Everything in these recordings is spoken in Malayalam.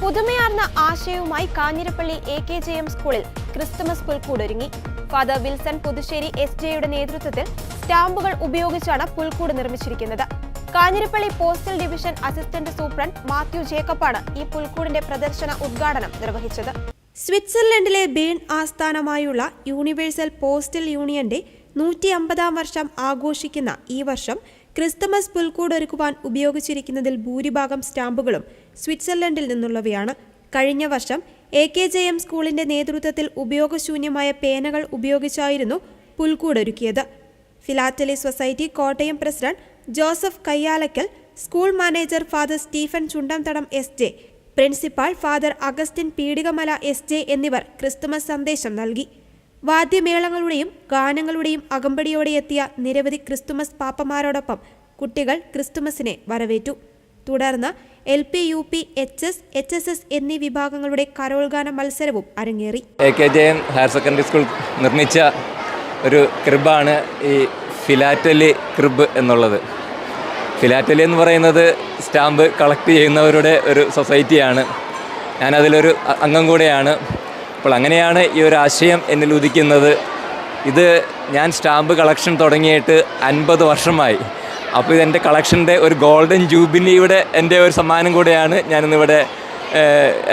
പുതുമയാർന്ന ആശയവുമായി കാഞ്ഞിരപ്പള്ളി AKJM സ്കൂളിൽ ക്രിസ്തുമസ് പുൽക്കൂടൊരുങ്ങി. ഫാദർ വിൽസൺ പുതുശ്ശേരി SJയുടെ നേതൃത്വത്തിൽ സ്റ്റാമ്പുകൾ ഉപയോഗിച്ചാണ് പുൽക്കൂട് നിർമ്മിച്ചിരിക്കുന്നത്. Kanjirappally postal division assistant superintendent Mathew ജേക്കബാണ് ഈ പുൽക്കൂടിന്റെ പ്രദർശന ഉദ്ഘാടനം നിർവഹിച്ചത്. സ്വിറ്റ്സർലൻഡിലെ ബേൺ ആസ്ഥാനമായുള്ള യൂണിവേഴ്സൽ പോസ്റ്റൽ യൂണിയന്റെ 150-ാം വർഷം ആഘോഷിക്കുന്ന ഈ വർഷം ക്രിസ്തുമസ് പുൽക്കൂടൊരുക്കുവാൻ ഉപയോഗിച്ചിരിക്കുന്നതിൽ ഭൂരിഭാഗം സ്റ്റാമ്പുകളും സ്വിറ്റ്സർലൻഡിൽ നിന്നുള്ളവയാണ്. കഴിഞ്ഞ വർഷം AKJM സ്കൂളിന്റെ നേതൃത്വത്തിൽ ഉപയോഗശൂന്യമായ പേനകൾ ഉപയോഗിച്ചായിരുന്നു പുൽക്കൂടൊരുക്കിയത്. Philately society Kottayam president Joseph Kayyalakkal, school manager father Stephen Chundamthadam SJ, principal father Augustine Peedikamala SJ എന്നിവർ ക്രിസ്തുമസ് സന്ദേശം നൽകി. വാദ്യമേളങ്ങളുടെയും ഗാനങ്ങളുടെയും അകമ്പടിയോടെ എത്തിയ നിരവധി ക്രിസ്തുമസ് പാപ്പമാരോടൊപ്പം കുട്ടികൾ ക്രിസ്തുമസിനെ വരവേറ്റു. തുടർന്ന് LP, UP, HS, HSS എന്നീ വിഭാഗങ്ങളുടെ കരോൾഗാന മത്സരവും അരങ്ങേറി. AKJM ഹയർ സെക്കൻഡറി സ്കൂൾ നിർമ്മിച്ച ഒരു ക്രിബാണ് ഈ ഫിലാറ്റലി ക്രിബ് എന്നുള്ളത്. ഫിലാറ്റലി എന്ന് പറയുന്നത് സ്റ്റാമ്പ് കളക്ട് ചെയ്യുന്നവരുടെ ഒരു സൊസൈറ്റിയാണ്. ഞാനതിലൊരു അംഗം കൂടെയാണ്. അപ്പോൾ അങ്ങനെയാണ് ഈ ഒരു ആശയം എന്നിൽ ഉദിക്കുന്നത്. ഇത് ഞാൻ സ്റ്റാമ്പ് കളക്ഷൻ തുടങ്ങിയിട്ട് 50 വർഷമായി. അപ്പോൾ ഇതെൻ്റെ കളക്ഷൻ്റെ ഒരു ഗോൾഡൻ ജൂബിലിയുടെ എൻ്റെ ഒരു സമ്മാനം കൂടെയാണ് ഞാനിന്നിവിടെ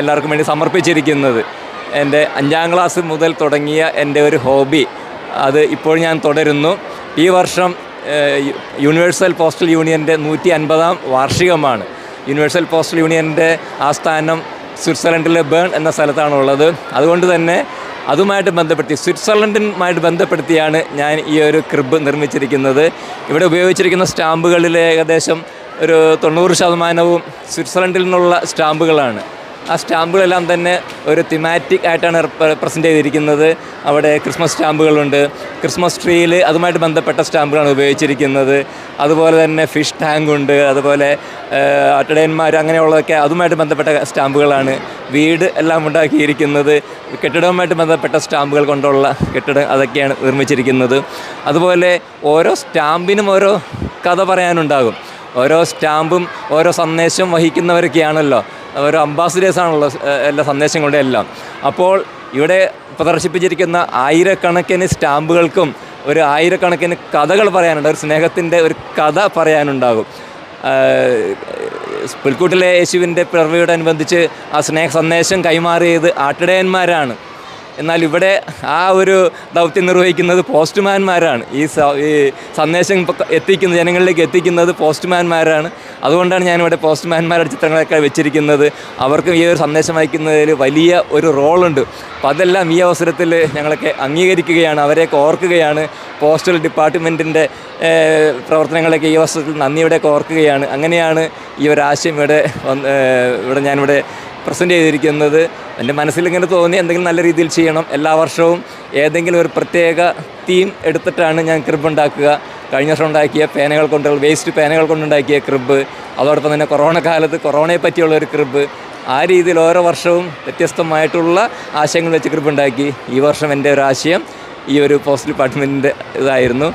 എല്ലാവർക്കും വേണ്ടി സമർപ്പിച്ചിരിക്കുന്നത്. എൻ്റെ 5-ാം ക്ലാസ് മുതൽ തുടങ്ങിയ എൻ്റെ ഒരു ഹോബി അത് ഇപ്പോൾ ഞാൻ തുടരുന്നു. ഈ വർഷം യൂണിവേഴ്സൽ പോസ്റ്റൽ യൂണിയൻ്റെ 150-ാം വാർഷികമാണ്. യൂണിവേഴ്സൽ പോസ്റ്റൽ യൂണിയൻ്റെ ആസ്ഥാനം സ്വിറ്റ്സർലൻഡിലെ ബേൺ എന്ന സ്ഥലത്താണുള്ളത്. അതുകൊണ്ട് തന്നെ അതുമായിട്ട് ബന്ധപ്പെടുത്തി സ്വിറ്റ്സർലൻഡുമായിട്ട് ബന്ധപ്പെടുത്തിയാണ് ഞാൻ ഈ ഒരു ക്രിബ് നിർമ്മിച്ചിരിക്കുന്നത്. ഇവിടെ ഉപയോഗിച്ചിരിക്കുന്ന സ്റ്റാമ്പുകളിൽ ഏകദേശം ഒരു 90% സ്വിറ്റ്സർലൻഡിൽ നിന്നുള്ള സ്റ്റാമ്പുകളാണ്. ആ സ്റ്റാമ്പുകളെല്ലാം തന്നെ ഒരു തിമാറ്റിക് ആയിട്ടാണ് പ്രസൻറ്റ് ചെയ്തിരിക്കുന്നത്. അവിടെ ക്രിസ്മസ് സ്റ്റാമ്പുകളുണ്ട്, ക്രിസ്മസ് ട്രീയിൽ അതുമായിട്ട് ബന്ധപ്പെട്ട സ്റ്റാമ്പുകളാണ് ഉപയോഗിച്ചിരിക്കുന്നത്. അതുപോലെ തന്നെ ഫിഷ് ടാങ്ക് ഉണ്ട്, അതുപോലെ അട്ടടയന്മാർ അങ്ങനെയുള്ളതൊക്കെ അതുമായിട്ട് ബന്ധപ്പെട്ട സ്റ്റാമ്പുകളാണ്. വീട് എല്ലാം ഉണ്ടാക്കിയിരിക്കുന്നത് കെട്ടിടവുമായിട്ട് ബന്ധപ്പെട്ട സ്റ്റാമ്പുകൾ കൊണ്ടുള്ള കെട്ടിടം അതൊക്കെയാണ് നിർമ്മിച്ചിരിക്കുന്നത്. അതുപോലെ ഓരോ സ്റ്റാമ്പിനും ഓരോ കഥ പറയാനുണ്ടാകും. ഓരോ സ്റ്റാമ്പും ഓരോ സന്ദേശം വഹിക്കുന്നവരൊക്കെയാണല്ലോ, ഓരോ അംബാസിഡേഴ്സാണല്ലോ എല്ലാ സന്ദേശം കൊണ്ടും എല്ലാം. അപ്പോൾ ഇവിടെ പ്രദർശിപ്പിച്ചിരിക്കുന്ന ആയിരക്കണക്കിന് സ്റ്റാമ്പുകൾക്കും ഒരു ആയിരക്കണക്കിന് കഥകൾ പറയാനുണ്ട്. ഒരു സ്നേഹത്തിൻ്റെ ഒരു കഥ പറയാനുണ്ടാകും. പുൽക്കൂട്ടിലെ യേശുവിൻ്റെ പിറവിയോടനുബന്ധിച്ച് ആ സ്നേഹ സന്ദേശം കൈമാറിയത് ആട്ടിടയന്മാരാണ്. എന്നാൽ ഇവിടെ ആ ഒരു ദൗത്യം നിർവഹിക്കുന്നത് പോസ്റ്റ്മാൻമാരാണ്. ഈ സന്ദേശം എത്തിക്കുന്നത് ജനങ്ങളിലേക്ക് എത്തിക്കുന്നത് പോസ്റ്റ്മാൻമാരാണ്. അതുകൊണ്ടാണ് ഞാനിവിടെ പോസ്റ്റ്മാൻമാരുടെ ചിത്രങ്ങളൊക്കെ വെച്ചിരിക്കുന്നത്. അവർക്ക് ഈ ഒരു സന്ദേശം അയക്കുന്നതിൽ വലിയ ഒരു റോളുണ്ട്. അപ്പോൾ അതെല്ലാം ഈ അവസരത്തിൽ ഞങ്ങളൊക്കെ അംഗീകരിക്കുകയാണ്, അവരെയൊക്കെ ഓർക്കുകയാണ്. പോസ്റ്റൽ ഡിപ്പാർട്ട്മെൻറ്റിൻ്റെ പ്രവർത്തനങ്ങളൊക്കെ ഈ അവസരത്തിൽ നന്ദിയോടെയൊക്കെ ഓർക്കുകയാണ്. അങ്ങനെയാണ് ഈ ഒരു ആശയം ഇവിടെ ഞാനിവിടെ പ്രസൻറ്റ് ചെയ്തിരിക്കുന്നത്. എൻ്റെ മനസ്സിലിങ്ങനെ തോന്നി എന്തെങ്കിലും നല്ല രീതിയിൽ ചെയ്യണം. എല്ലാ വർഷവും ഏതെങ്കിലും ഒരു പ്രത്യേക തീം എടുത്തിട്ടാണ് ഞാൻ ക്രിബ് ഉണ്ടാക്കുക. കഴിഞ്ഞ വർഷം ഉണ്ടാക്കിയ പേനകൾ കൊണ്ടുള്ള വേസ്റ്റ് പേനകൾ കൊണ്ടുണ്ടാക്കിയ ക്രിബ്, അതോടൊപ്പം തന്നെ കൊറോണ കാലത്ത് കൊറോണയെ പറ്റിയുള്ള ഒരു ക്രിബ്. ആ രീതിയിൽ ഓരോ വർഷവും വ്യത്യസ്തമായിട്ടുള്ള ആശയങ്ങൾ വെച്ച് ക്രിബ് ഉണ്ടാക്കി. ഈ വർഷം എൻ്റെ ഒരു ആശയം ഈ ഒരു പോസ്റ്റൽ ഡിപ്പാർട്ട്മെൻറ്റിൻ്റെ ഇതായിരുന്നു.